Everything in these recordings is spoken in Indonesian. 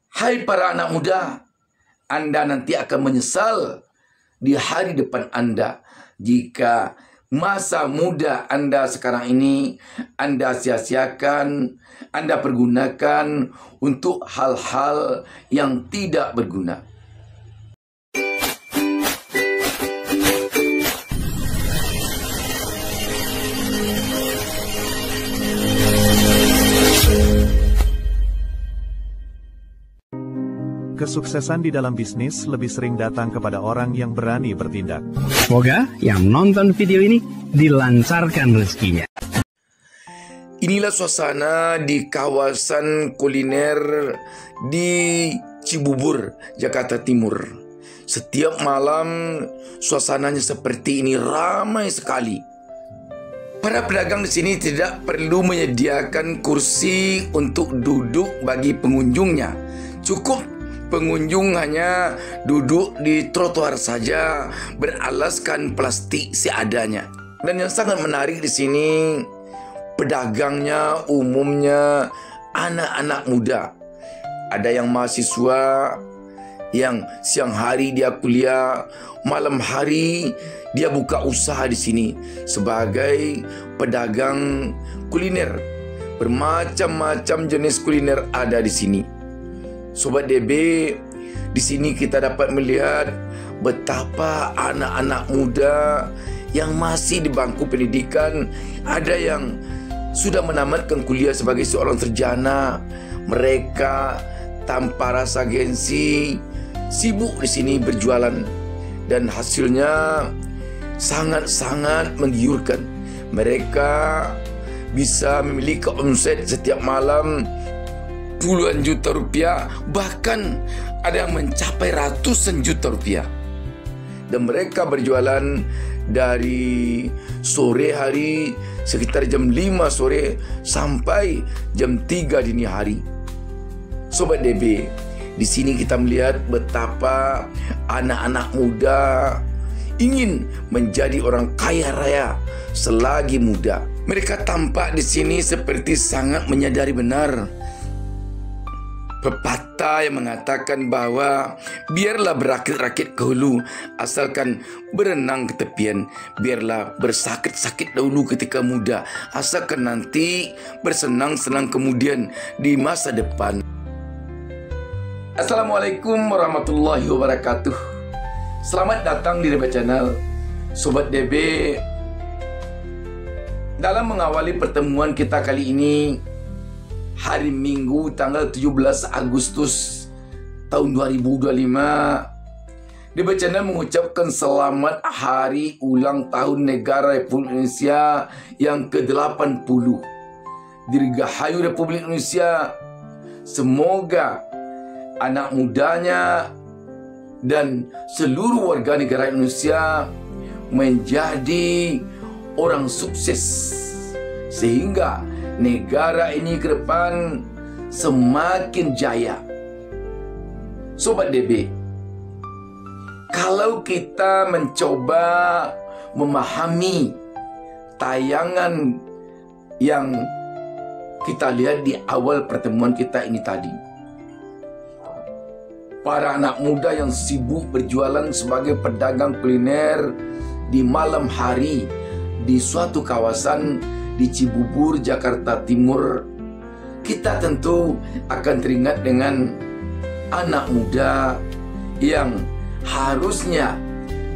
Hai para anak muda, Anda nanti akan menyesal di hari depan Anda jika masa muda Anda sekarang ini Anda sia-siakan, Anda pergunakan untuk hal-hal yang tidak berguna. Kesuksesan di dalam bisnis lebih sering datang kepada orang yang berani bertindak. Semoga yang nonton video ini dilancarkan rezekinya. Inilah suasana di kawasan kuliner di Cibubur, Jakarta Timur. Setiap malam suasananya seperti ini, ramai sekali. Para pedagang di sini tidak perlu menyediakan kursi untuk duduk bagi pengunjungnya. Cukup pengunjung hanya duduk di trotoar saja, beralaskan plastik seadanya. Dan yang sangat menarik di sini, pedagangnya umumnya anak-anak muda. Ada yang mahasiswa, yang siang hari dia kuliah, malam hari dia buka usaha di sini sebagai pedagang kuliner. Bermacam-macam jenis kuliner ada di sini. Sobat DB, di sini kita dapat melihat betapa anak-anak muda yang masih di bangku pendidikan, ada yang sudah menamatkan kuliah sebagai seorang sarjana. Mereka tanpa rasa gengsi sibuk di sini berjualan dan hasilnya sangat-sangat menggiurkan. Mereka bisa memiliki omset setiap malam puluhan juta rupiah, bahkan ada yang mencapai ratusan juta rupiah. Dan mereka berjualan dari sore hari sekitar jam 5 sore sampai jam 3 dini hari. Sobat DB, di sini kita melihat betapa anak-anak muda ingin menjadi orang kaya raya selagi muda. Mereka tampak di sini seperti sangat menyadari benar pepatah yang mengatakan bahwa biarlah berakit-rakit ke hulu, asalkan berenang ke tepian. Biarlah bersakit-sakit dahulu ketika muda, asalkan nanti bersenang-senang kemudian di masa depan. Assalamualaikum warahmatullahi wabarakatuh. Selamat datang di DB Channel. Sobat DB, dalam mengawali pertemuan kita kali ini, hari Minggu tanggal 17 Agustus tahun 2025, DB Channel mengucapkan selamat hari ulang tahun negara Republik Indonesia yang ke-80. Dirgahayu Republik Indonesia. Semoga anak mudanya dan seluruh warga negara Indonesia menjadi orang sukses, sehingga negara ini ke depan semakin jaya. Sobat DB, kalau kita mencoba memahami tayangan yang kita lihat di awal pertemuan kita ini tadi, para anak muda yang sibuk berjualan sebagai pedagang kuliner di malam hari di suatu kawasan di Cibubur, Jakarta Timur, kita tentu akan teringat dengan anak muda yang harusnya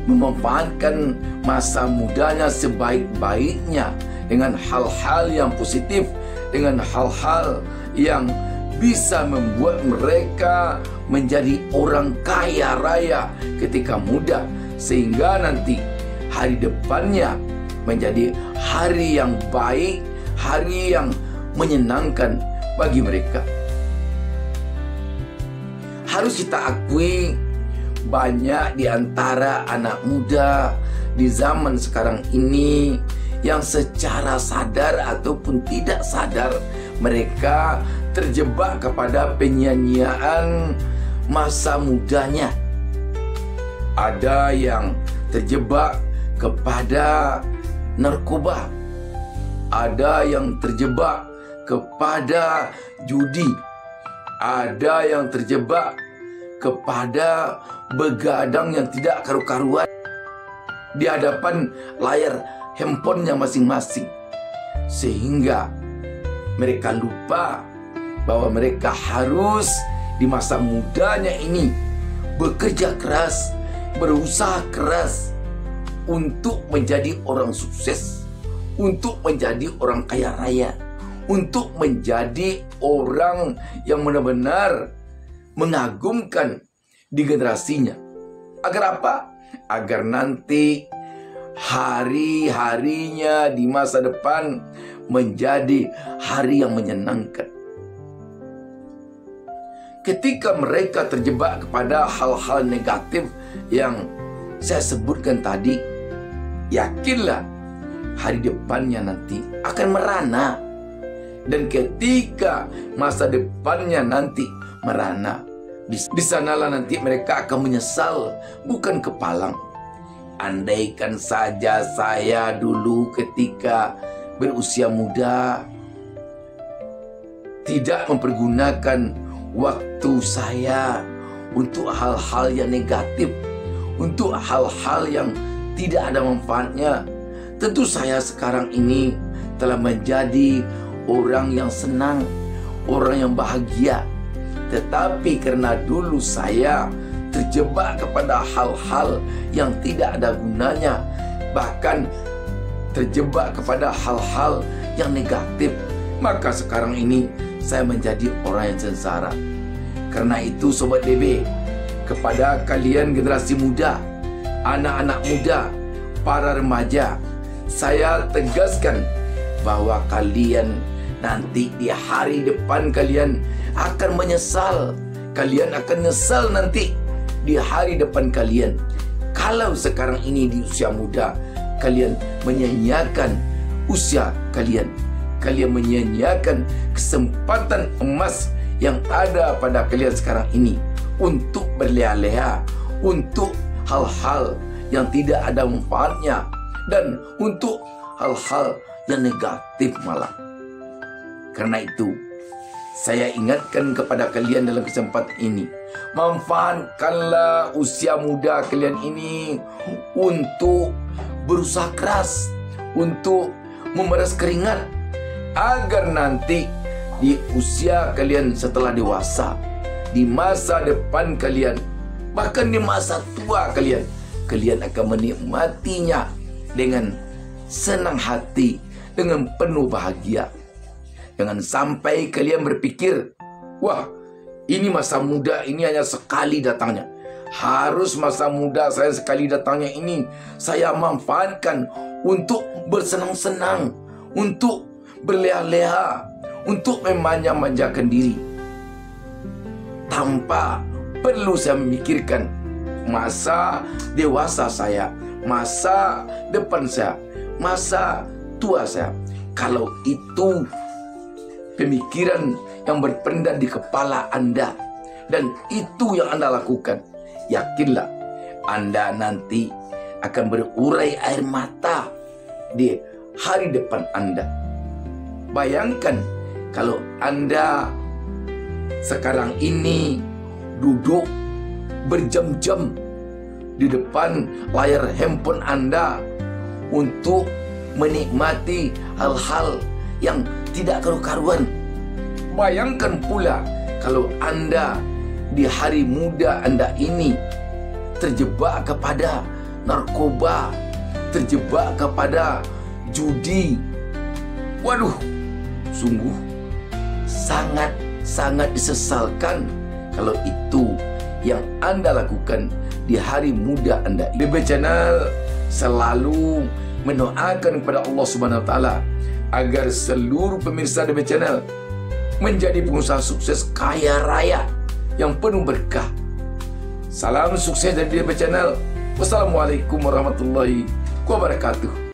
memanfaatkan masa mudanya sebaik-baiknya dengan hal-hal yang positif, dengan hal-hal yang bisa membuat mereka menjadi orang kaya raya ketika muda, sehingga nanti hari depannya menjadi hari yang baik, hari yang menyenangkan bagi mereka. Harus kita akui, banyak di antara anak muda di zaman sekarang ini yang secara sadar ataupun tidak sadar mereka terjebak kepada penyanyian masa mudanya. Ada yang terjebak kepada narkoba, ada yang terjebak kepada judi, Ada yang terjebak kepada begadang yang tidak karu-karuan di hadapan layar handphonenya masing-masing, sehingga mereka lupa bahwa mereka harus di masa mudanya ini bekerja keras, berusaha keras untuk menjadi orang sukses, untuk menjadi orang kaya raya, untuk menjadi orang yang benar-benar mengagumkan di generasinya. Agar apa? Agar nanti hari-harinya di masa depan menjadi hari yang menyenangkan. Ketika mereka terjebak kepada hal-hal negatif yang saya sebutkan tadi, yakinlah hari depannya nanti akan merana. Dan ketika masa depannya nanti merana, di sanalah nanti mereka akan menyesal, bukan kepalang. Andaikan saja saya dulu ketika berusia muda tidak mempergunakan waktu saya untuk hal-hal yang negatif, untuk hal-hal yang tidak ada manfaatnya, tentu saya sekarang ini telah menjadi orang yang senang, orang yang bahagia. Tetapi karena dulu saya terjebak kepada hal-hal yang tidak ada gunanya, bahkan terjebak kepada hal-hal yang negatif, maka sekarang ini saya menjadi orang yang sengsara. Karena itu Sobat DB, kepada kalian generasi muda, anak-anak muda, para remaja, saya tegaskan bahwa kalian nanti di hari depan kalian akan menyesal. Kalian akan nyesal nanti di hari depan kalian. Kalau sekarang ini di usia muda kalian menyia-nyiakan usia kalian, kalian menyia-nyiakan kesempatan emas yang ada pada kalian sekarang ini untuk berleha-leha, untuk hal-hal yang tidak ada manfaatnya, dan untuk hal-hal yang negatif malah. Karena itu, saya ingatkan kepada kalian dalam kesempatan ini, manfaatkanlah usia muda kalian ini untuk berusaha keras, untuk memeras keringat, agar nanti di usia kalian setelah dewasa, di masa depan kalian, bahkan di masa tua kalian, kalian akan menikmatinya dengan senang hati, dengan penuh bahagia. Jangan sampai kalian berpikir, wah, ini masa muda ini hanya sekali datangnya. Harus masa muda saya sekali datangnya ini saya manfaatkan untuk bersenang-senang, untuk berleha-leha, untuk memanja-manjakan diri, tanpa perlu saya memikirkan masa dewasa saya, masa depan saya, masa tua saya. Kalau itu pemikiran yang berpendar di kepala Anda dan itu yang Anda lakukan, yakinlah Anda nanti akan berurai air mata di hari depan Anda. Bayangkan kalau Anda sekarang ini duduk berjam-jam di depan layar handphone Anda untuk menikmati hal-hal yang tidak karu-karuan. Bayangkan pula kalau Anda di hari muda Anda ini terjebak kepada narkoba, terjebak kepada judi. Waduh, sungguh sangat-sangat disesalkan kalau itu yang Anda lakukan di hari muda Anda. DB Channel selalu mendoakan kepada Allah Subhanahu wa taala agar seluruh pemirsa DB Channel menjadi pengusaha sukses kaya raya yang penuh berkah. Salam sukses dari DB Channel. Wassalamualaikum warahmatullahi wabarakatuh.